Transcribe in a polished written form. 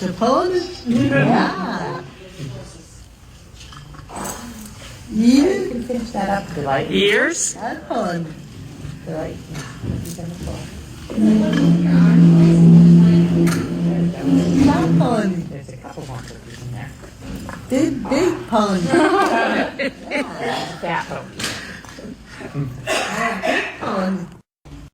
That's a pond? Yeah. You Ears? can finish that up if you like. Ears? That pond. If you like. He's on the floor. That pond. There's a couple more cookies in there. Big pond. Fat cookies. Big pond.